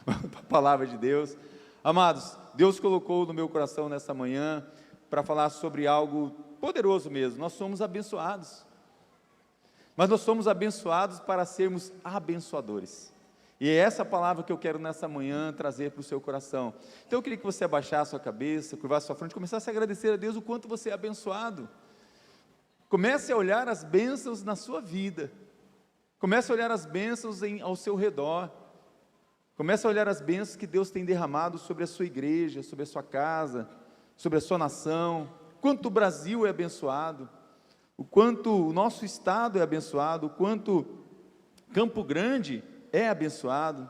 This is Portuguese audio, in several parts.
a palavra de Deus. Amados, Deus colocou no meu coração nessa manhã para falar sobre algo poderoso mesmo. Nós somos abençoados, mas nós somos abençoados para sermos abençoadores. E é essa palavra que eu quero nessa manhã trazer para o seu coração. Então eu queria que você abaixasse a sua cabeça, curvasse a sua fronte, começasse a agradecer a Deus o quanto você é abençoado. Comece a olhar as bênçãos na sua vida. Comece a olhar as bênçãos ao seu redor. Comece a olhar as bênçãos que Deus tem derramado sobre a sua igreja, sobre a sua casa, sobre a sua nação. Quanto o Brasil é abençoado, o quanto o nosso estado é abençoado, o quanto Campo Grande é abençoado,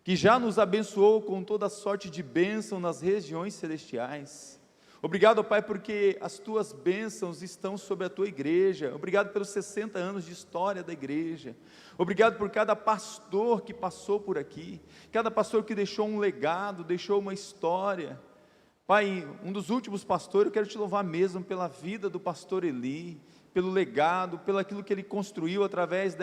que já nos abençoou com toda sorte de bênção nas regiões celestiais. Obrigado, Pai, porque as tuas bênçãos estão sobre a tua igreja. Obrigado pelos 60 anos de história da igreja. Obrigado por cada pastor que passou por aqui, cada pastor que deixou um legado, deixou uma história. Pai, um dos últimos pastores, eu quero te louvar mesmo pela vida do pastor Eli, pelo legado, pelo aquilo que ele construiu através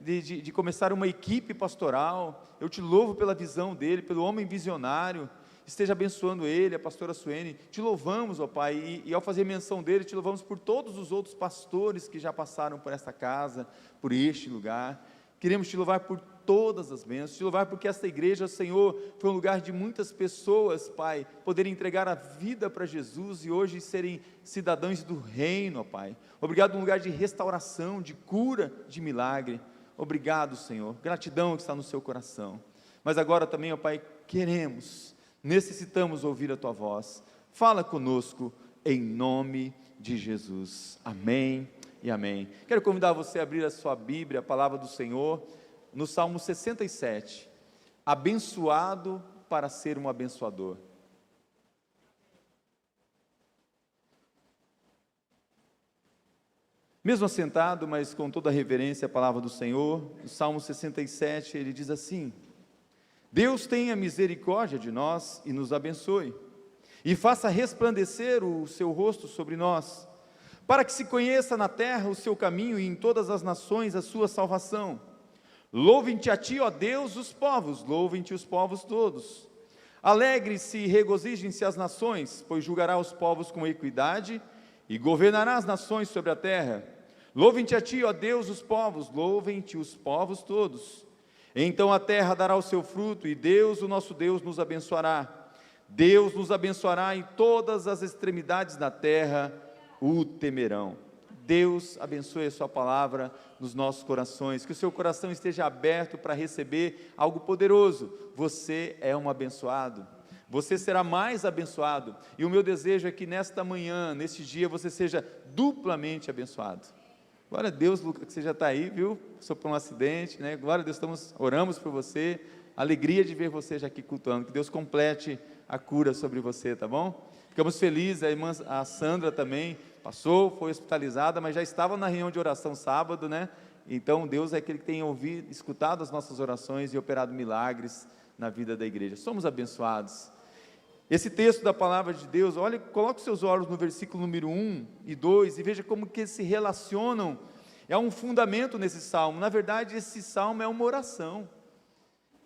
de começar uma equipe pastoral. Eu te louvo pela visão dele, pelo homem visionário. Esteja abençoando ele, a pastora Suene. Te louvamos, ó Pai, e ao fazer menção dele, te louvamos por todos os outros pastores que já passaram por esta casa, por este lugar. Queremos te louvar por todas as bênçãos, te louvar porque esta igreja, Senhor, foi um lugar de muitas pessoas, Pai, poderem entregar a vida para Jesus e hoje serem cidadãos do reino, ó Pai. Obrigado, um lugar de restauração, de cura, de milagre. Obrigado, Senhor, gratidão que está no seu coração. Mas agora também, ó Pai, necessitamos ouvir a tua voz. Fala conosco em nome de Jesus. Amém e amém. Quero convidar você a abrir a sua Bíblia, a palavra do Senhor, no Salmo 67. Abençoado para ser um abençoador. Mesmo assentado, mas com toda a reverência à palavra do Senhor, o Salmo 67, ele diz assim: Deus tenha misericórdia de nós e nos abençoe, e faça resplandecer o seu rosto sobre nós, para que se conheça na terra o seu caminho e em todas as nações a sua salvação. Louvem-te a ti, ó Deus, os povos, louvem-te os povos todos. Alegre-se e regozijem-se as nações, pois julgará os povos com equidade e governará as nações sobre a terra. Louvem-te a ti, ó Deus, os povos, louvem-te os povos todos. Então a terra dará o seu fruto, e Deus, o nosso Deus, nos abençoará. Deus nos abençoará em todas as extremidades da terra, o temerão. Deus abençoe a sua palavra nos nossos corações, que o seu coração esteja aberto para receber algo poderoso. Você é um abençoado, você será mais abençoado, e o meu desejo é que nesta manhã, neste dia, você seja duplamente abençoado. Glória a Deus, Lucas, que você já está aí, viu? Sofreu um acidente, né? Glória a Deus, oramos por você, alegria de ver você já aqui cultuando, que Deus complete a cura sobre você, tá bom? Ficamos felizes, a irmã a Sandra também passou, foi hospitalizada, mas já estava na reunião de oração sábado, né? Então Deus é aquele que tem ouvido, escutado as nossas orações e operado milagres na vida da igreja. Somos abençoados. Esse texto da palavra de Deus, olha, coloque os seus olhos no versículo número 1 e 2 e veja como que eles se relacionam. É um fundamento nesse salmo. Na verdade, esse salmo é uma oração.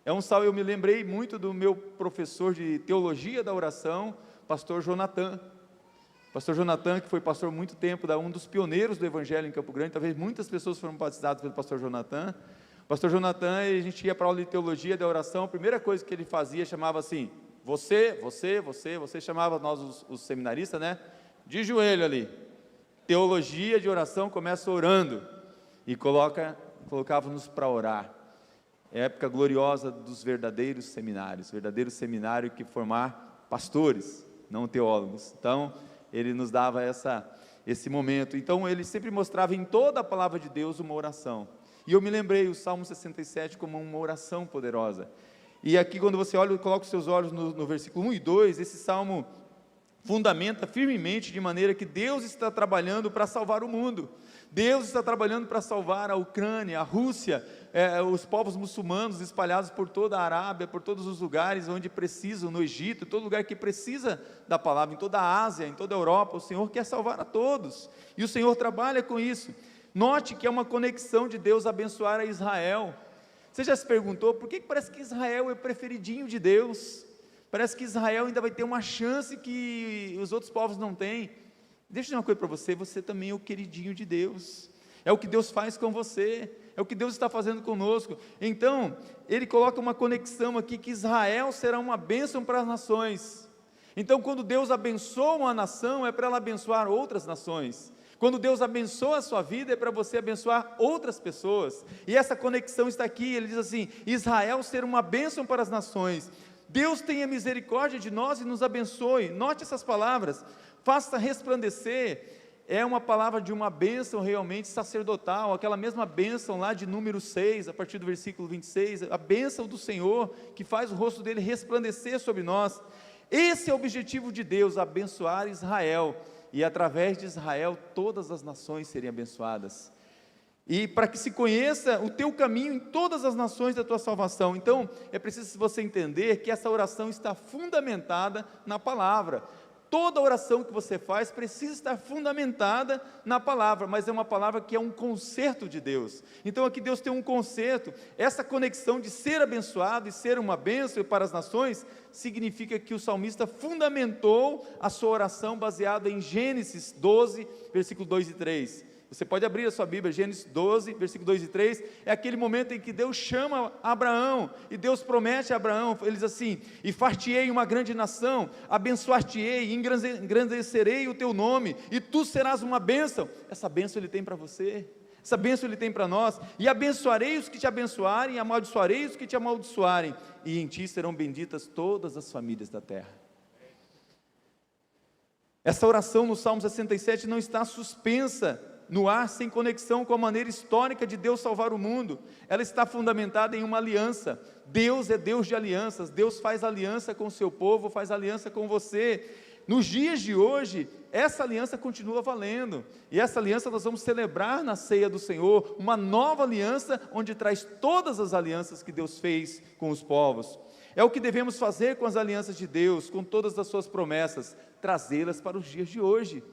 É um salmo, eu me lembrei muito do meu professor de teologia da oração, pastor Jonathan. Pastor Jonathan, que foi pastor há muito tempo, um dos pioneiros do evangelho em Campo Grande, talvez muitas pessoas foram batizadas pelo pastor Jonathan. Pastor Jonathan, a gente ia para a aula de teologia da oração, a primeira coisa que ele fazia, chamava assim: você, chamava nós os seminaristas, né? De joelho ali. Teologia de oração, começa orando. E colocava-nos para orar. É a época gloriosa dos verdadeiros seminários. Verdadeiro seminário que formar pastores, não teólogos. Então, ele nos dava esse momento. Então, ele sempre mostrava em toda a palavra de Deus uma oração. E eu me lembrei o Salmo 67 como uma oração poderosa. E aqui, quando você olha, coloca os seus olhos no versículo 1 e 2, esse salmo fundamenta firmemente de maneira que Deus está trabalhando para salvar o mundo. Deus está trabalhando para salvar a Ucrânia, a Rússia, os povos muçulmanos espalhados por toda a Arábia, por todos os lugares onde precisam, no Egito, todo lugar que precisa da palavra, em toda a Ásia, em toda a Europa. O Senhor quer salvar a todos, e o Senhor trabalha com isso. Note que é uma conexão de Deus abençoar a Israel. Você já se perguntou por que parece que Israel é preferidinho de Deus? Parece que Israel ainda vai ter uma chance que os outros povos não têm. Deixa eu dizer uma coisa para você, você também é o queridinho de Deus, é o que Deus faz com você, é o que Deus está fazendo conosco. Então, ele coloca uma conexão aqui, que Israel será uma bênção para as nações. Então, quando Deus abençoa uma nação, é para ela abençoar outras nações. Quando Deus abençoa a sua vida, é para você abençoar outras pessoas, e essa conexão está aqui. Ele diz assim: Israel ser uma bênção para as nações. Deus tenha misericórdia de nós e nos abençoe. Note essas palavras, faça resplandecer, é uma palavra de uma bênção realmente sacerdotal, aquela mesma bênção lá de número 6, a partir do versículo 26, a bênção do Senhor, que faz o rosto dele resplandecer sobre nós. Esse é o objetivo de Deus, abençoar Israel, e através de Israel todas as nações serem abençoadas, e para que se conheça o teu caminho em todas as nações da tua salvação. Então, é preciso você entender que essa oração está fundamentada na palavra. Toda oração que você faz precisa estar fundamentada na palavra, mas é uma palavra que é um concerto de Deus. Então aqui Deus tem um concerto, essa conexão de ser abençoado e ser uma bênção para as nações, significa que o salmista fundamentou a sua oração baseada em Gênesis 12, versículo 2 e 3. Você pode abrir a sua Bíblia, Gênesis 12, versículo 2 e 3, é aquele momento em que Deus chama Abraão, e Deus promete a Abraão, ele diz assim: e far-te-ei uma grande nação, abençoar-te-ei, engrandecerei o teu nome, e tu serás uma bênção. Essa bênção Ele tem para você, essa bênção Ele tem para nós. E abençoarei os que te abençoarem, e amaldiçoarei os que te amaldiçoarem, e em ti serão benditas todas as famílias da terra. Essa oração no Salmo 67 não está suspensa no ar, sem conexão com a maneira histórica de Deus salvar o mundo. Ela está fundamentada em uma aliança. Deus é Deus de alianças. Deus faz aliança com o seu povo, faz aliança com você. Nos dias de hoje, essa aliança continua valendo, e essa aliança nós vamos celebrar na ceia do Senhor, uma nova aliança, onde traz todas as alianças que Deus fez com os povos. É o que devemos fazer com as alianças de Deus, com todas as suas promessas, trazê-las para os dias de hoje,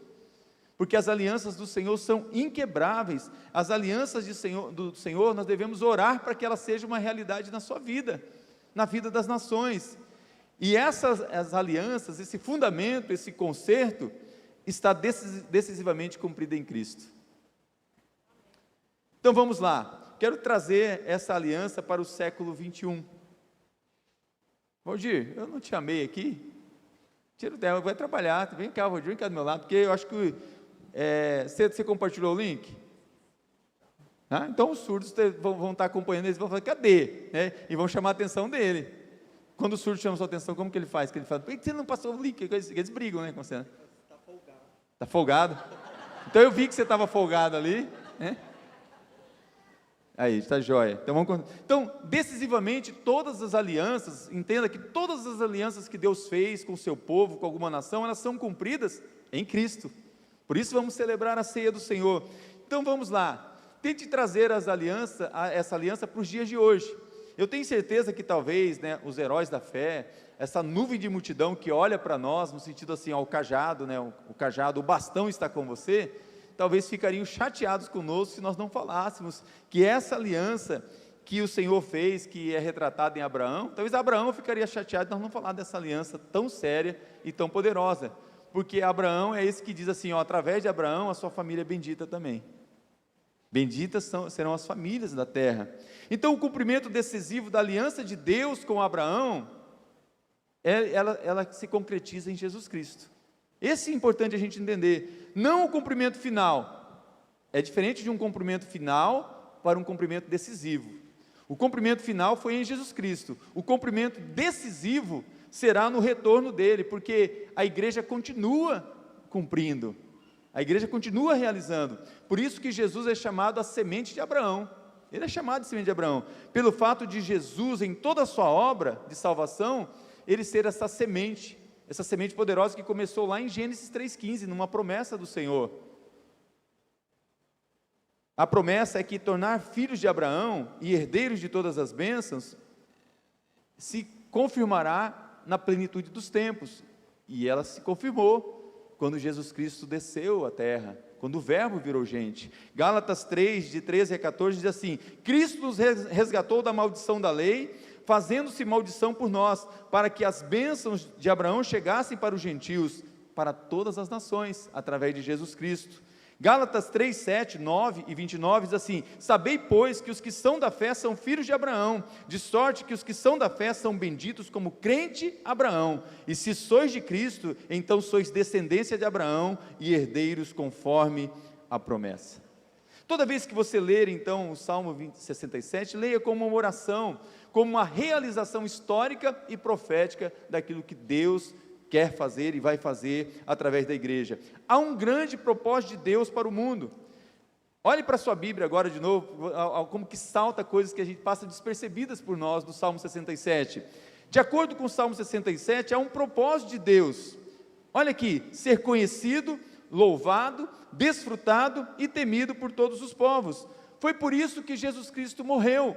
porque as alianças do Senhor são inquebráveis. As alianças do Senhor, nós devemos orar para que elas sejam uma realidade na sua vida, na vida das nações. E as alianças, esse fundamento, esse concerto, está decisivamente cumprido em Cristo. Então vamos lá, quero trazer essa aliança para o século 21. Valdir, eu não te amei aqui? Tira o terra, vai trabalhar, vem cá, Valdir, vem cá do meu lado, porque eu acho que você compartilhou o link? Então os surdos vão estar acompanhando, eles vão falar: cadê? E vão chamar a atenção dele. Quando o surdo chama a sua atenção, como que ele faz? Que ele fala: por que você não passou o link? Eles brigam, com você. Está folgado. Está folgado? Então eu vi que você estava folgado ali, Aí, está jóia. Então, decisivamente, todas as alianças, entenda que todas as alianças que Deus fez com o seu povo, com alguma nação, elas são cumpridas em Cristo. Por isso vamos celebrar a ceia do Senhor. Então vamos lá, tente trazer essa aliança para os dias de hoje. Eu tenho certeza que talvez, os heróis da fé, essa nuvem de multidão que olha para nós, no sentido assim, o cajado, o cajado, o bastão está com você, talvez ficariam chateados conosco se nós não falássemos que essa aliança que o Senhor fez, que é retratada em Abraão, talvez Abraão ficaria chateado de nós não falar dessa aliança tão séria e tão poderosa, porque Abraão é esse que diz assim, através de Abraão a sua família é bendita também. Benditas serão as famílias da terra. Então o cumprimento decisivo da aliança de Deus com Abraão, ela se concretiza em Jesus Cristo. Esse é importante a gente entender, não o cumprimento final, é diferente de um cumprimento final para um cumprimento decisivo. O cumprimento final foi em Jesus Cristo, o cumprimento decisivo será no retorno dele, porque a igreja continua cumprindo, a igreja continua realizando, por isso que Jesus é chamado a semente de Abraão, ele é chamado de semente de Abraão, pelo fato de Jesus em toda a sua obra de salvação, ele ser essa semente poderosa que começou lá em Gênesis 3,15, numa promessa do Senhor. A promessa é que tornar filhos de Abraão e herdeiros de todas as bênçãos se confirmará na plenitude dos tempos, e ela se confirmou quando Jesus Cristo desceu à terra, quando o verbo virou gente. Gálatas 3, de 13 a 14, diz assim: Cristo nos resgatou da maldição da lei, fazendo-se maldição por nós, para que as bênçãos de Abraão chegassem para os gentios, para todas as nações, através de Jesus Cristo. Gálatas 3, 7, 9 e 29 diz assim: Sabei, pois, que os que são da fé são filhos de Abraão, de sorte que os que são da fé são benditos como crente Abraão. E se sois de Cristo, então sois descendência de Abraão e herdeiros conforme a promessa. Toda vez que você ler então o Salmo 67, leia como uma oração, como uma realização histórica e profética daquilo que Deus quer fazer e vai fazer através da igreja. Há um grande propósito de Deus para o mundo. Olhe para a sua Bíblia agora de novo, como que salta coisas que a gente passa despercebidas por nós do Salmo 67. De acordo com o Salmo 67, há um propósito de Deus. Olha aqui: ser conhecido, louvado, desfrutado e temido por todos os povos. Foi por isso que Jesus Cristo morreu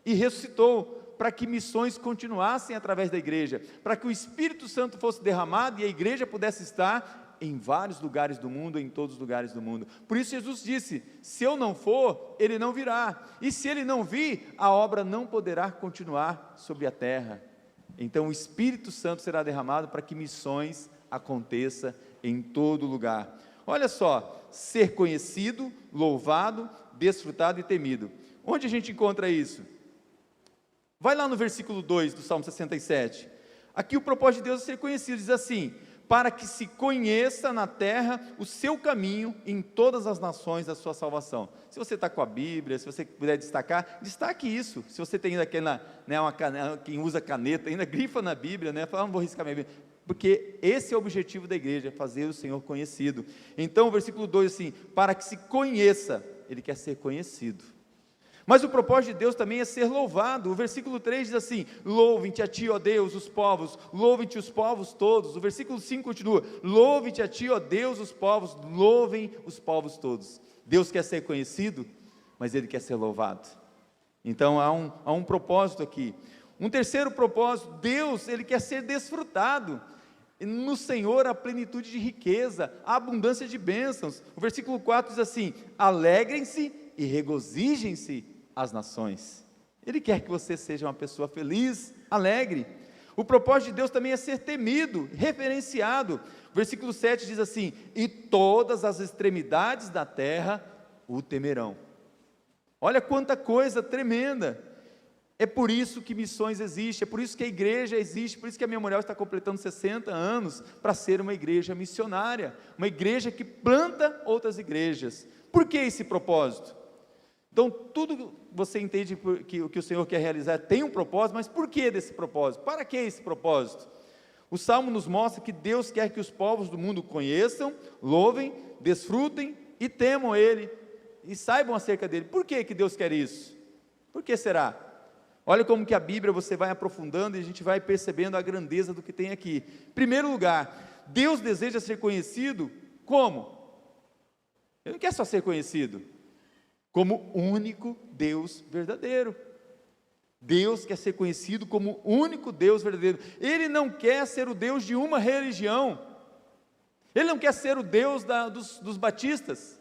e ressuscitou, para que missões continuassem através da igreja, para que o Espírito Santo fosse derramado e a igreja pudesse estar em vários lugares do mundo, em todos os lugares do mundo. Por isso Jesus disse: se eu não for, ele não virá, e se ele não vir, a obra não poderá continuar sobre a terra. Então o Espírito Santo será derramado para que missões aconteçam em todo lugar. Olha só: ser conhecido, louvado, desfrutado e temido. Onde a gente encontra isso? Vai lá no versículo 2 do Salmo 67, aqui o propósito de Deus é ser conhecido, diz assim: para que se conheça na terra o seu caminho em todas as nações da sua salvação. Se você está com a Bíblia, se você puder destacar, destaque isso. Se você tem ainda aquela, quem usa caneta, ainda grifa na Bíblia, fala: não vou riscar minha Bíblia, porque esse é o objetivo da igreja, fazer o Senhor conhecido. Então o versículo 2 assim: para que se conheça, ele quer ser conhecido. Mas o propósito de Deus também é ser louvado. O versículo 3 diz assim: louvem-te a ti, ó Deus, os povos, louvem-te os povos todos. O versículo 5 continua: louve-te a ti, ó Deus, os povos, louvem os povos todos. Deus quer ser conhecido, mas Ele quer ser louvado. Então há um propósito aqui. Um terceiro propósito: Deus, Ele quer ser desfrutado. No Senhor a plenitude de riqueza, a abundância de bênçãos. O versículo 4 diz assim: alegrem-se e regozijem-se as nações. Ele quer que você seja uma pessoa feliz, alegre. O propósito de Deus também é ser temido, reverenciado. O versículo 7 diz assim: e todas as extremidades da terra o temerão. Olha quanta coisa tremenda. É por isso que missões existem, é por isso que a igreja existe, por isso que a Memorial está completando 60 anos, para ser uma igreja missionária, uma igreja que planta outras igrejas. Por que esse propósito? Então, tudo você entende que o que o Senhor quer realizar tem um propósito, mas por que desse propósito? Para que esse propósito? O Salmo nos mostra que Deus quer que os povos do mundo conheçam, louvem, desfrutem e temam Ele, e saibam acerca dEle. Por que Deus quer isso? Por que será? Olha como que a Bíblia você vai aprofundando e a gente vai percebendo a grandeza do que tem aqui. Em primeiro lugar, Deus deseja ser conhecido como? Ele não quer só ser conhecido como único Deus verdadeiro. Deus quer ser conhecido como único Deus verdadeiro. Ele não quer ser o Deus de uma religião. Ele não quer ser o Deus dos batistas.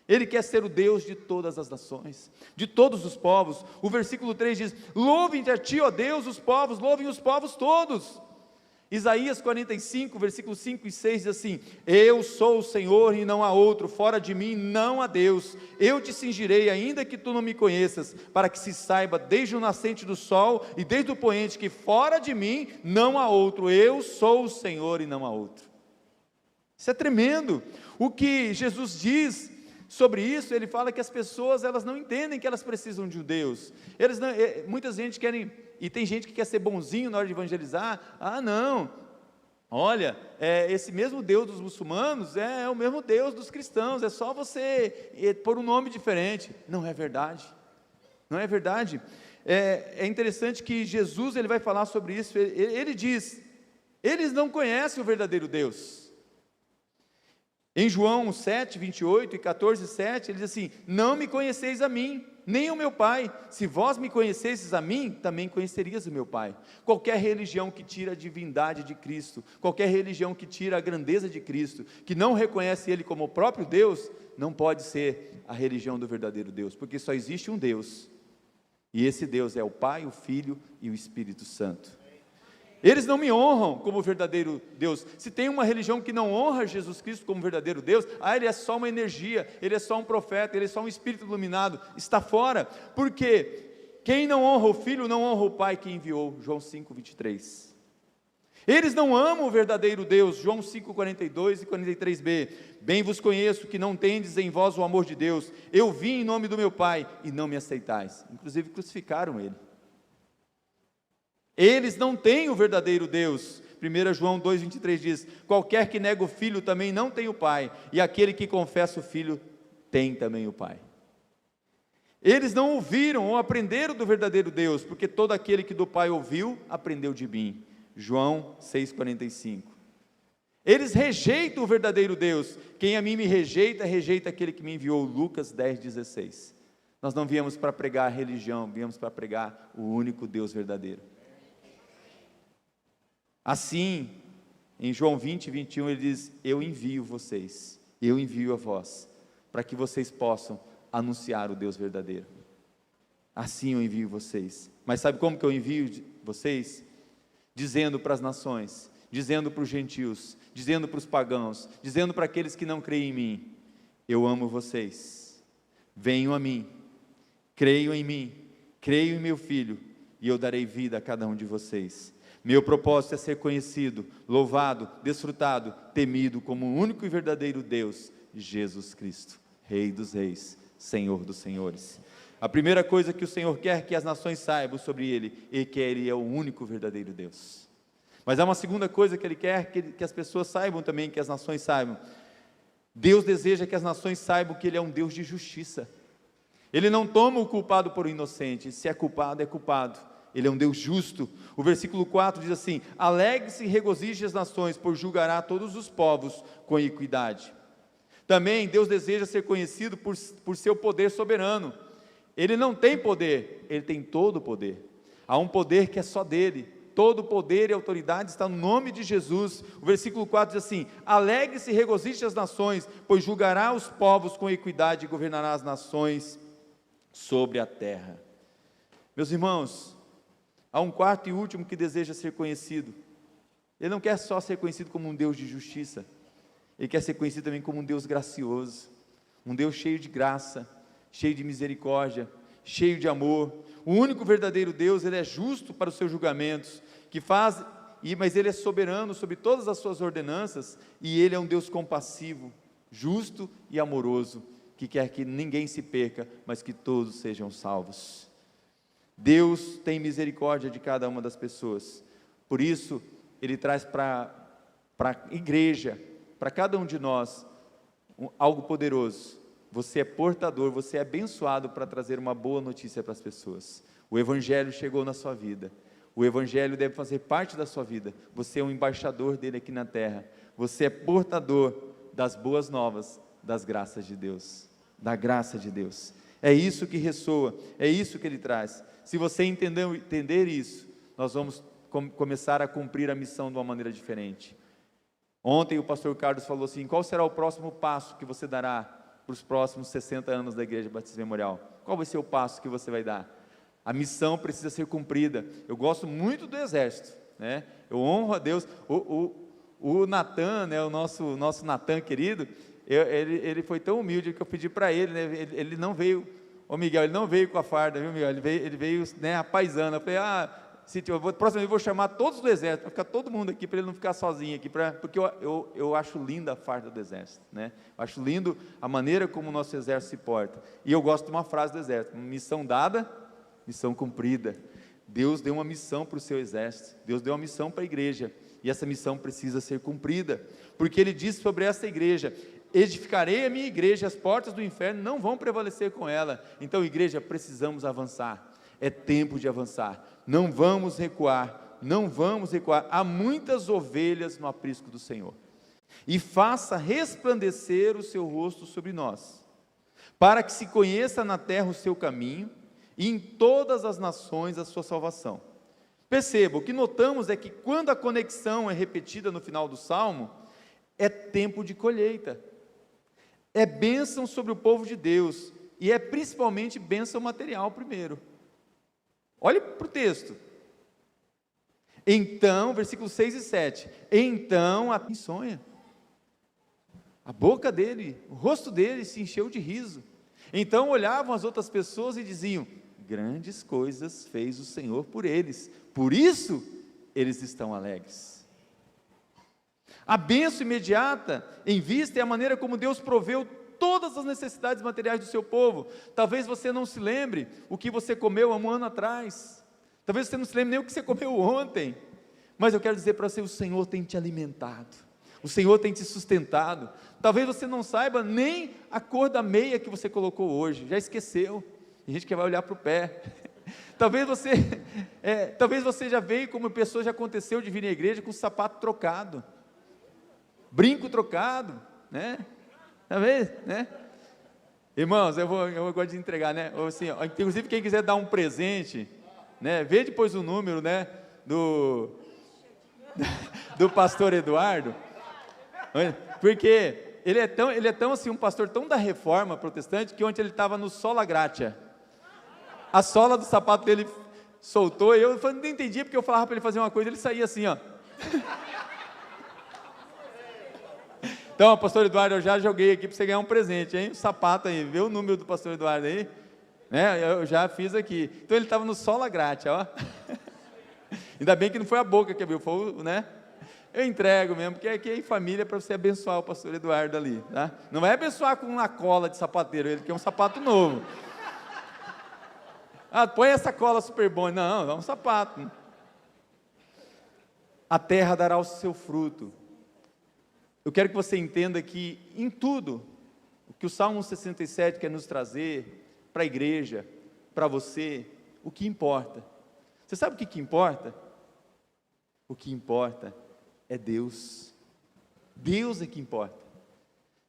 Ele quer ser o Deus de todas as nações, de todos os povos. O versículo 3 diz: louvem-te a ti, ó Deus, os povos, louvem os povos todos. Isaías 45, versículos 5 e 6 diz assim: eu sou o Senhor e não há outro, fora de mim não há Deus. Eu te cingirei, ainda que tu não me conheças, para que se saiba desde o nascente do sol e desde o poente, que fora de mim não há outro. Eu sou o Senhor e não há outro. Isso é tremendo. O que Jesus diz sobre isso, ele fala que as pessoas, elas não entendem que elas precisam de um Deus. Muita gente querem, e tem gente que quer ser bonzinho na hora de evangelizar. Não, olha, esse mesmo Deus dos muçulmanos é o mesmo Deus dos cristãos, é só você pôr um nome diferente. Não é verdade, não é verdade. É interessante que Jesus, ele vai falar sobre isso. Ele diz: eles não conhecem o verdadeiro Deus. Em João 7, 28 e 14, 7, ele diz assim: não me conheceis a mim, nem o meu Pai. Se vós me conhecesses a mim, também conhecerias o meu Pai. Qualquer religião que tira a divindade de Cristo, qualquer religião que tira a grandeza de Cristo, que não reconhece Ele como o próprio Deus, não pode ser a religião do verdadeiro Deus, porque só existe um Deus, e esse Deus é o Pai, o Filho e o Espírito Santo. Eles não me honram como verdadeiro Deus. Se tem uma religião que não honra Jesus Cristo como verdadeiro Deus, ele é só uma energia, ele é só um profeta, ele é só um espírito iluminado, está fora, porque quem não honra o Filho, não honra o Pai que enviou, João 5:23. Eles não amam o verdadeiro Deus, João 5:42 e 43b, bem vos conheço que não tendes em vós o amor de Deus, eu vim em nome do meu Pai, e não me aceitais, inclusive crucificaram Ele. Eles não têm o verdadeiro Deus. 1 João 2,23 diz, qualquer que nega o Filho também não tem o Pai, e aquele que confessa o Filho tem também o Pai. Eles não ouviram ou aprenderam do verdadeiro Deus, porque todo aquele que do Pai ouviu, aprendeu de mim. João 6,45. Eles rejeitam o verdadeiro Deus, quem a mim me rejeita, rejeita aquele que me enviou. Lucas 10,16. Nós não viemos para pregar a religião, viemos para pregar o único Deus verdadeiro. Assim, em João 20:21 ele diz, eu envio vocês, eu envio a vós, para que vocês possam anunciar o Deus verdadeiro. Assim eu envio vocês. Mas sabe como que eu envio vocês? Dizendo para as nações, dizendo para os gentios, dizendo para os pagãos, dizendo para aqueles que não creem em mim, eu amo vocês, venham a mim, creiam em mim, creio em meu Filho, e eu darei vida a cada um de vocês. Meu propósito é ser conhecido, louvado, desfrutado, temido como o único e verdadeiro Deus, Jesus Cristo, Rei dos reis, Senhor dos senhores. A primeira coisa que o Senhor quer que as nações saibam sobre Ele, é que Ele é o único verdadeiro Deus. Mas há uma segunda coisa que Ele quer que as pessoas saibam também, que as nações saibam. Deus deseja que as nações saibam que Ele é um Deus de justiça. Ele não toma o culpado por inocente, se é culpado, é culpado. Ele é um Deus justo. O versículo 4 diz assim, alegre-se e regozije as nações, pois julgará todos os povos com equidade. Também Deus deseja ser conhecido por seu poder soberano. Ele não tem poder, Ele tem todo o poder. Há um poder que é só dEle. Todo poder e autoridade está no nome de Jesus. O versículo 4 diz assim, alegre-se e regozije as nações, pois julgará os povos com equidade e governará as nações sobre a terra. Meus irmãos, há um quarto e último que deseja ser conhecido. Ele não quer só ser conhecido como um Deus de justiça, Ele quer ser conhecido também como um Deus gracioso, um Deus cheio de graça, cheio de misericórdia, cheio de amor. O único verdadeiro Deus, Ele é justo para os seus julgamentos, mas Ele é soberano sobre todas as suas ordenanças, e Ele é um Deus compassivo, justo e amoroso, que quer que ninguém se perca, mas que todos sejam salvos. Deus tem misericórdia de cada uma das pessoas, por isso Ele traz para a igreja, para cada um de nós, algo poderoso. Você é portador, você é abençoado para trazer uma boa notícia para as pessoas. O Evangelho chegou na sua vida, o Evangelho deve fazer parte da sua vida. Você é um embaixador dele aqui na terra, você é portador das boas novas, das graças de Deus, da graça de Deus. É isso que ressoa, é isso que Ele traz. Se você entender isso, nós vamos começar a cumprir a missão de uma maneira diferente. Ontem o pastor Carlos falou assim, qual será o próximo passo que você dará para os próximos 60 anos da Igreja Batista Memorial? Qual vai ser o passo que você vai dar? A missão precisa ser cumprida. Eu gosto muito do exército, né? Eu honro a Deus. O Natan, né, o nosso Natan querido, ele foi tão humilde que eu pedi para ele, né, ele não veio, Miguel, ele não veio com a farda, viu, Miguel? Ele veio, né, a paisana. Eu falei, próximo eu vou chamar todos do exército, para ficar todo mundo aqui, para ele não ficar sozinho aqui, porque eu acho linda a farda do exército, né? Eu acho lindo a maneira como o nosso exército se porta, e eu gosto de uma frase do exército, missão dada, missão cumprida. Deus deu uma missão para o seu exército, Deus deu uma missão para a igreja, e essa missão precisa ser cumprida, porque Ele disse sobre essa igreja, edificarei a minha igreja, as portas do inferno não vão prevalecer com ela. Então, igreja, precisamos avançar, é tempo de avançar, não vamos recuar, há muitas ovelhas no aprisco do Senhor, e faça resplandecer o seu rosto sobre nós, para que se conheça na terra o seu caminho, e em todas as nações a sua salvação. Perceba, o que notamos é que quando a conexão é repetida no final do Salmo, é tempo de colheita, é bênção sobre o povo de Deus, e é principalmente bênção material primeiro. Olhe para o texto. Então, versículos 6 e 7, então a sonha, a boca dele, o rosto dele se encheu de riso. Então olhavam as outras pessoas e diziam: grandes coisas fez o Senhor por eles, por isso eles estão alegres. A bênção imediata em vista é a maneira como Deus proveu todas as necessidades materiais do seu povo. Talvez você não se lembre o que você comeu há um ano atrás, talvez você não se lembre nem o que você comeu ontem, mas eu quero dizer para você: o Senhor tem te alimentado, o Senhor tem te sustentado. Talvez você não saiba nem a cor da meia que você colocou hoje, já esqueceu, tem gente que vai olhar para o pé. Talvez você já veio, como pessoa já aconteceu, de vir na igreja com o sapato trocado, brinco trocado, né? Talvez, né? Irmãos, eu gosto de entregar, né? Ou assim, ó, inclusive quem quiser dar um presente, né? Vê depois o número, né? Do pastor Eduardo, porque ele é tão assim, um pastor tão da reforma protestante, que ontem ele estava no sola gratia, a sola do sapato dele soltou, e eu não entendia, porque eu falava para ele fazer uma coisa, ele saía assim, ó. Então, pastor Eduardo, eu já joguei aqui para você ganhar um presente, hein? Um sapato aí, vê o número do pastor Eduardo aí, né? Eu já fiz aqui. Então ele estava no sola gratia, ó. Ainda bem que não foi a boca que abriu, foi, né? Eu entrego mesmo, porque aqui é em família, para você abençoar o pastor Eduardo ali, tá? Não vai abençoar com uma cola de sapateiro, ele quer um sapato novo. Ah, põe essa cola super boa. Não, é um sapato. A terra dará o seu fruto. Eu quero que você entenda que em tudo, o que o Salmo 67 quer nos trazer para a igreja, para você, o que importa. Você sabe o que importa? O que importa é Deus. Deus é que importa.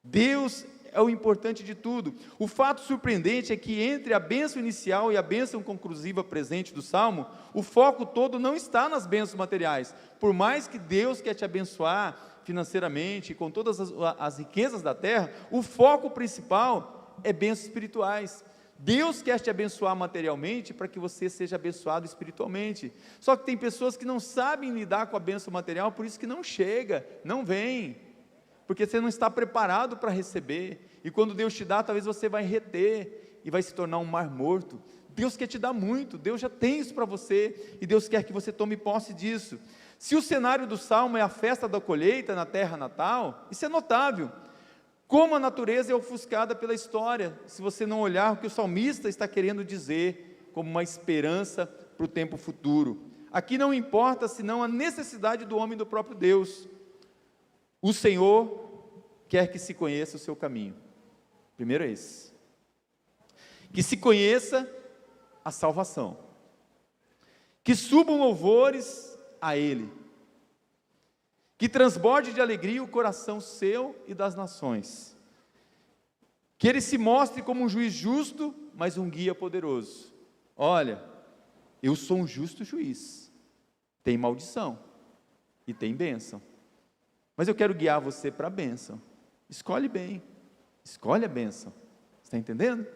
Deus é o importante de tudo. O fato surpreendente é que entre a bênção inicial e a bênção conclusiva presente do Salmo, o foco todo não está nas bênçãos materiais. Por mais que Deus quer te abençoar financeiramente, com todas as riquezas da terra, o foco principal é bênçãos espirituais. Deus quer te abençoar materialmente para que você seja abençoado espiritualmente. Só que tem pessoas que não sabem lidar com a bênção material, por isso que não chega, não vem, porque você não está preparado para receber, e quando Deus te dá, talvez você vai reter, e vai se tornar um mar morto. Deus quer te dar muito, Deus já tem isso para você, e Deus quer que você tome posse disso. Se o cenário do Salmo é a festa da colheita na terra natal, isso é notável. Como a natureza é ofuscada pela história, se você não olhar o que o salmista está querendo dizer, como uma esperança para o tempo futuro. Aqui não importa senão a necessidade do homem do próprio Deus. O Senhor quer que se conheça o seu caminho. Primeiro é esse. Que se conheça a salvação. Que subam louvores a Ele. Que transborde de alegria o coração seu e das nações. Que Ele se mostre como um juiz justo, mas um guia poderoso. Olha, eu sou um justo juiz. Tem maldição e tem bênção. Mas eu quero guiar você para a bênção. Escolhe bem. Escolhe a bênção. Está entendendo?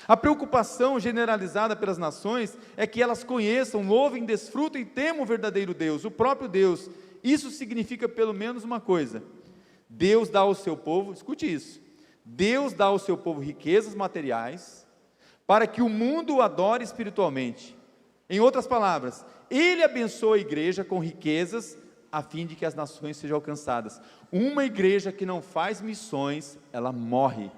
A preocupação generalizada pelas nações é que elas conheçam, louvem, desfrutem e temam o verdadeiro Deus, o próprio Deus. Isso significa pelo menos uma coisa: Deus dá ao seu povo, escute isso, Deus dá ao seu povo riquezas materiais, para que o mundo o adore espiritualmente. Em outras palavras, Ele abençoa a igreja com riquezas, a fim de que as nações sejam alcançadas. Uma igreja que não faz missões, ela morre.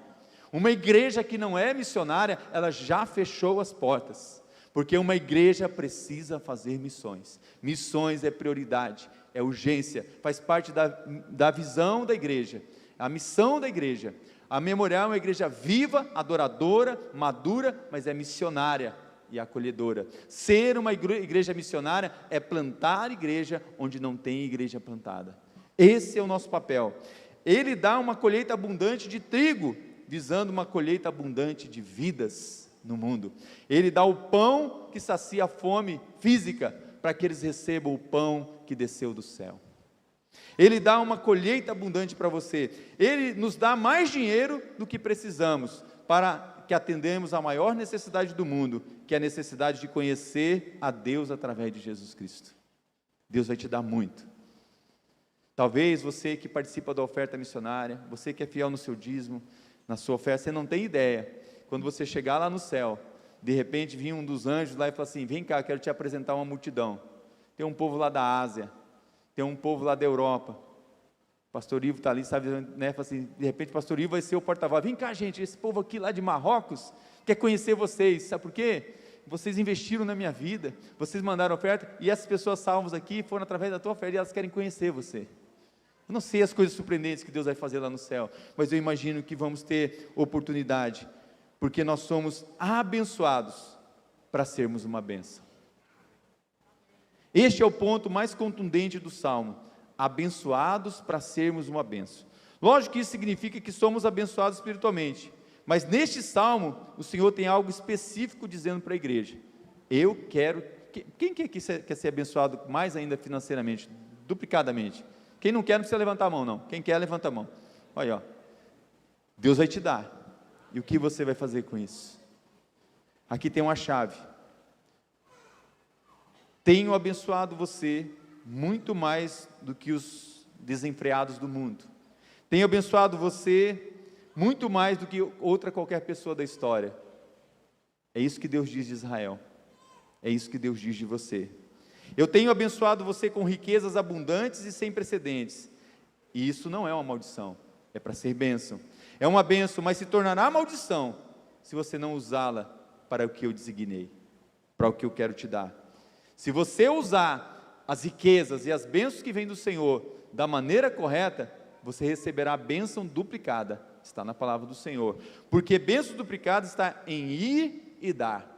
Uma igreja que não é missionária, ela já fechou as portas, porque uma igreja precisa fazer missões. Missões é prioridade, é urgência, faz parte da visão da igreja, a missão da igreja. A Memorial é uma igreja viva, adoradora, madura, mas é missionária e acolhedora. Ser uma igreja missionária é plantar igreja onde não tem igreja plantada. Esse é o nosso papel. Ele dá uma colheita abundante de trigo visando uma colheita abundante de vidas no mundo. Ele dá o pão que sacia a fome física, para que eles recebam o pão que desceu do céu. Ele dá uma colheita abundante para você. Ele nos dá mais dinheiro do que precisamos, para que atendamos a maior necessidade do mundo, que é a necessidade de conhecer a Deus através de Jesus Cristo. Deus vai te dar muito. Talvez você que participa da oferta missionária, você que é fiel no seu dízimo, na sua oferta, você não tem ideia. Quando você chegar lá no céu, de repente vinha um dos anjos lá e falou assim: vem cá, quero te apresentar uma multidão. Tem um povo lá da Ásia, tem um povo lá da Europa. O pastor Ivo está ali, sabe, né? Fala assim, de repente o pastor Ivo vai ser o porta-voz. Vem cá, gente, esse povo aqui lá de Marrocos quer conhecer vocês. Sabe por quê? Vocês investiram na minha vida, vocês mandaram oferta, e essas pessoas salvas aqui foram através da tua oferta, e elas querem conhecer você. Eu não sei as coisas surpreendentes que Deus vai fazer lá no céu, mas eu imagino que vamos ter oportunidade, porque nós somos abençoados para sermos uma bênção. Este é o ponto mais contundente do Salmo: abençoados para sermos uma bênção. Lógico que isso significa que somos abençoados espiritualmente, mas neste Salmo, o Senhor tem algo específico dizendo para a igreja: eu quero, quem quer ser abençoado mais ainda financeiramente, duplicadamente? Quem não quer, não precisa levantar a mão não, quem quer, levanta a mão. Olha, ó, Deus vai te dar, e o que você vai fazer com isso? Aqui tem uma chave: tenho abençoado você muito mais do que os desenfreados do mundo, tenho abençoado você muito mais do que outra qualquer pessoa da história. É isso que Deus diz de Israel, é isso que Deus diz de você. Eu tenho abençoado você com riquezas abundantes e sem precedentes, e isso não é uma maldição, é para ser bênção. É uma bênção, mas se tornará maldição se você não usá-la para o que eu designei, para o que eu quero te dar. Se você usar as riquezas e as bênçãos que vêm do Senhor da maneira correta, você receberá a bênção duplicada, está na palavra do Senhor, porque bênção duplicada está em ir e dar.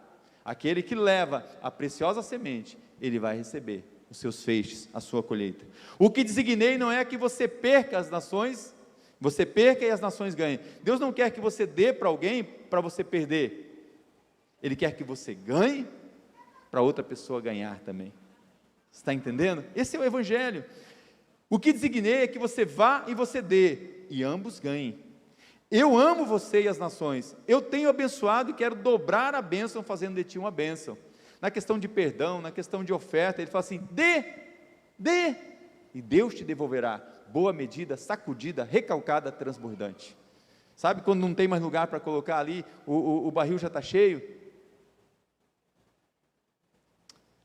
Aquele que leva a preciosa semente, ele vai receber os seus feixes, a sua colheita. O que designei não é que você perca as nações, você perca e as nações ganhem. Deus não quer que você dê para alguém para você perder, Ele quer que você ganhe para outra pessoa ganhar também. Você está entendendo? Esse é o Evangelho. O que designei é que você vá e você dê, e ambos ganhem. Eu amo você e as nações, eu tenho abençoado e quero dobrar a bênção, fazendo de ti uma bênção. Na questão de perdão, na questão de oferta, ele fala assim: dê, e Deus te devolverá, boa medida, sacudida, recalcada, transbordante. Sabe quando não tem mais lugar para colocar ali, o barril já está cheio?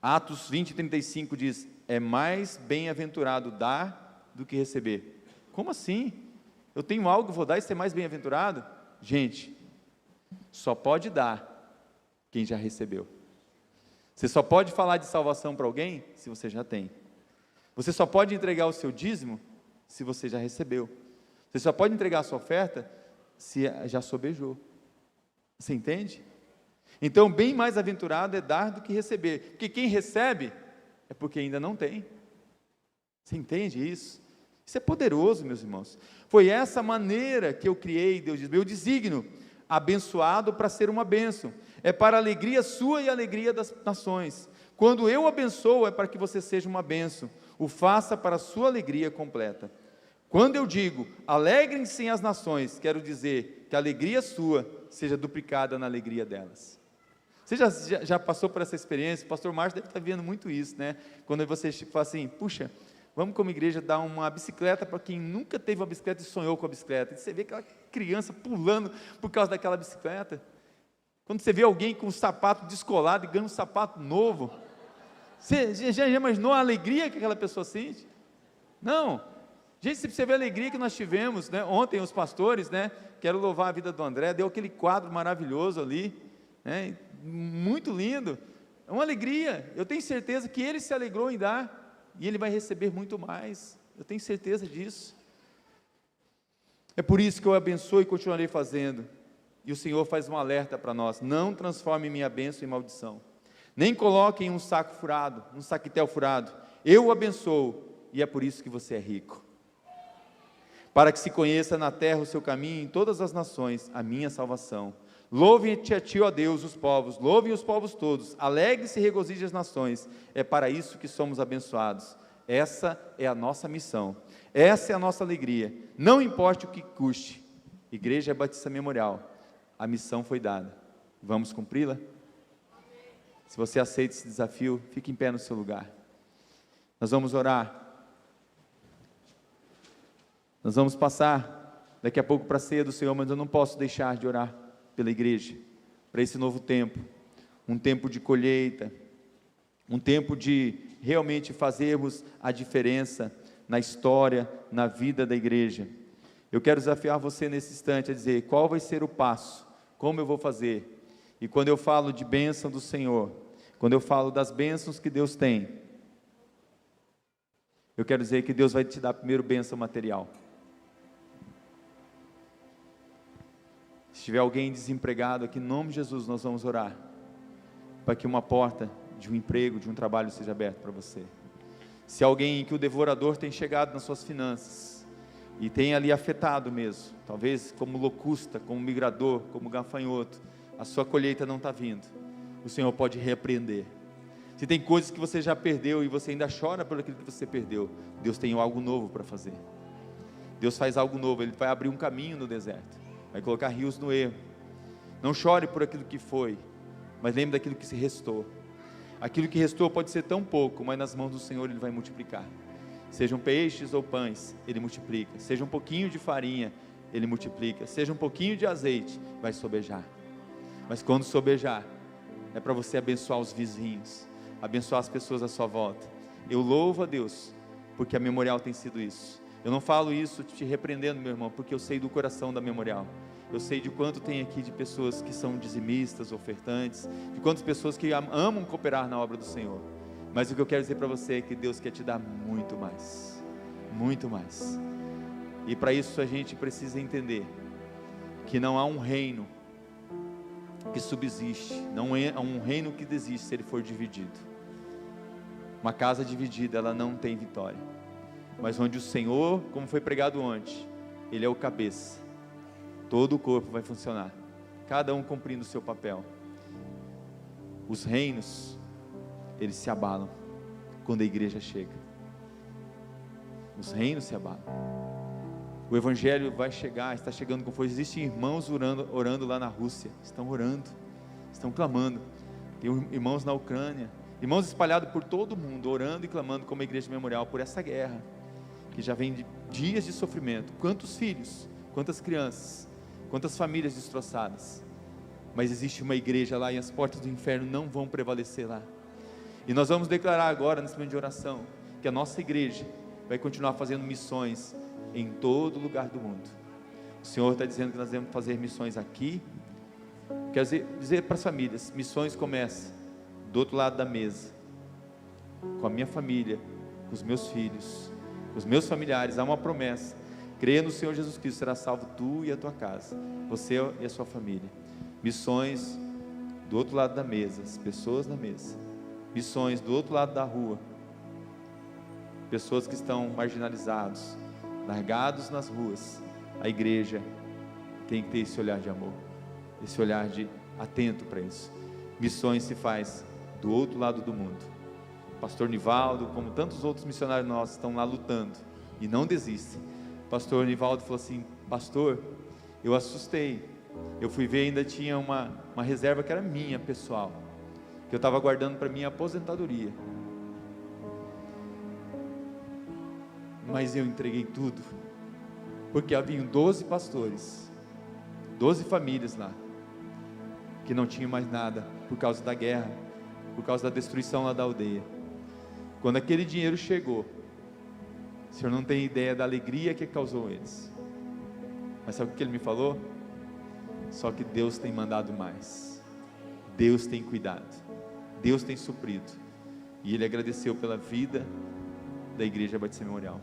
Atos 20:35 diz: é mais bem-aventurado dar do que receber. Como assim? Eu tenho algo, vou dar e ser mais bem-aventurado? Gente, só pode dar quem já recebeu. Você só pode falar de salvação para alguém se você já tem. Você só pode entregar o seu dízimo se você já recebeu. Você só pode entregar a sua oferta se já sobejou. Você entende? Então, bem mais aventurado é dar do que receber, porque quem recebe é porque ainda não tem. Você entende isso? Isso é poderoso, meus irmãos. Foi essa maneira que eu criei, Deus diz, meu desígnio, abençoado para ser uma bênção, é para a alegria sua e a alegria das nações. Quando eu abençoo, é para que você seja uma bênção, o faça para a sua alegria completa. Quando eu digo, alegrem-se as nações, quero dizer que a alegria sua seja duplicada na alegria delas. Você já passou por essa experiência? O pastor Márcio deve estar vendo muito isso, né? Quando você fala assim, puxa, vamos como igreja dar uma bicicleta para quem nunca teve uma bicicleta e sonhou com a bicicleta. E você vê aquela criança pulando por causa daquela bicicleta. Quando você vê alguém com um sapato descolado e ganha um sapato novo, você já imaginou a alegria que aquela pessoa sente? Não. Gente, se você vê a alegria que nós tivemos, né? Ontem os pastores, né? Quero louvar a vida do André, deu aquele quadro maravilhoso ali, né? Muito lindo, é uma alegria. Eu tenho certeza que ele se alegrou em dar, e ele vai receber muito mais, eu tenho certeza disso. É por isso que eu abençoo e continuarei fazendo. E o Senhor faz um alerta para nós: não transforme minha bênção em maldição, nem coloque em um saco furado, um saquetel furado. Eu o abençoo, e é por isso que você é rico. para que se conheça na terra o seu caminho, em todas as nações, a minha salvação. Louvem-te a ti, ó Deus, os povos, louvem os povos todos, alegre-se e regozije as nações, é para isso que somos abençoados. Essa é a nossa missão, essa é a nossa alegria, não importa o que custe. Igreja Batista Memorial, a missão foi dada, vamos cumpri-la? Se você aceita esse desafio, fique em pé no seu lugar. Nós vamos orar. Nós vamos passar daqui a pouco para a ceia do Senhor, mas eu não posso deixar de orar pela igreja, para esse novo tempo, um tempo de colheita, um tempo de realmente fazermos a diferença na história, na vida da igreja. Eu quero desafiar você nesse instante a dizer, qual vai ser o passo, como eu vou fazer? E quando eu falo de bênção do Senhor, quando eu falo das bênçãos que Deus tem, eu quero dizer que Deus vai te dar primeiro bênção material. Se tiver alguém desempregado aqui, em nome de Jesus, nós vamos orar, para que uma porta de um emprego, de um trabalho seja aberta para você. Se alguém que o devorador tem chegado nas suas finanças, e tem ali afetado mesmo, talvez como locusta, como migrador, como gafanhoto, a sua colheita não está vindo, o Senhor pode repreender. Se tem coisas que você já perdeu, e você ainda chora por aquilo que você perdeu, Deus tem algo novo para fazer. Deus faz algo novo, Ele vai abrir um caminho no deserto, vai colocar rios no erro. Não chore por aquilo que foi, mas lembre daquilo que se restou. Aquilo que restou pode ser tão pouco, mas nas mãos do Senhor Ele vai multiplicar. Sejam peixes ou pães, Ele multiplica. Seja um pouquinho de farinha, Ele multiplica. Seja um pouquinho de azeite, vai sobejar. Mas quando sobejar, é para você abençoar os vizinhos, abençoar as pessoas à sua volta. Eu louvo a Deus, porque a Memorial tem sido isso. Eu não falo isso te repreendendo, meu irmão, porque eu sei do coração da Memorial. Eu sei de quanto tem aqui de pessoas que são dizimistas, ofertantes, de quantas pessoas que amam cooperar na obra do Senhor. Mas o que eu quero dizer para você é que Deus quer te dar muito mais, muito mais. E para isso a gente precisa entender que não há um reino que subsiste, não é um reino que desiste se ele for dividido. Uma casa dividida, ela não tem vitória. Mas onde o Senhor, como foi pregado ontem, Ele é o cabeça, todo o corpo vai funcionar, cada um cumprindo o seu papel. Os reinos, eles se abalam quando a igreja chega. Os reinos se abalam. O Evangelho vai chegar, está chegando com força. Existem irmãos orando lá na Rússia, estão orando, estão clamando. Tem irmãos na Ucrânia, irmãos espalhados por todo o mundo, orando e clamando como a Igreja Memorial por essa guerra, que já vem de dias de sofrimento. Quantos filhos, quantas crianças, quantas famílias destroçadas. Mas existe uma igreja lá e as portas do inferno não vão prevalecer lá. E nós vamos declarar agora, nesse momento de oração, que a nossa igreja vai continuar fazendo missões em todo lugar do mundo. O Senhor está dizendo que nós devemos fazer missões aqui. Quer dizer para as famílias, missões começam do outro lado da mesa, com a minha família, com os meus filhos, com os meus familiares. Há uma promessa: creia no Senhor Jesus Cristo, será salvo tu e a tua casa, você e a sua família. Missões do outro lado da mesa, as pessoas na mesa. Missões do outro lado da rua, pessoas que estão marginalizados, largados nas ruas. A igreja tem que ter esse olhar de amor, esse olhar de atento para isso. Missões se faz do outro lado do mundo. Pastor Nivaldo, como tantos outros missionários nossos, estão lá lutando e não desistem. Pastor Nivaldo falou assim: pastor, eu assustei, eu fui ver, ainda tinha uma reserva que era minha, pessoal, que eu estava guardando para minha aposentadoria, mas eu entreguei tudo, porque haviam 12 pastores, 12 famílias lá, que não tinham mais nada, por causa da guerra, por causa da destruição lá da aldeia. Quando aquele dinheiro chegou, o senhor não tem ideia da alegria que causou eles. Mas sabe o que ele me falou? Só que Deus tem mandado mais, Deus tem cuidado, Deus tem suprido. E ele agradeceu pela vida da Igreja Batista Memorial.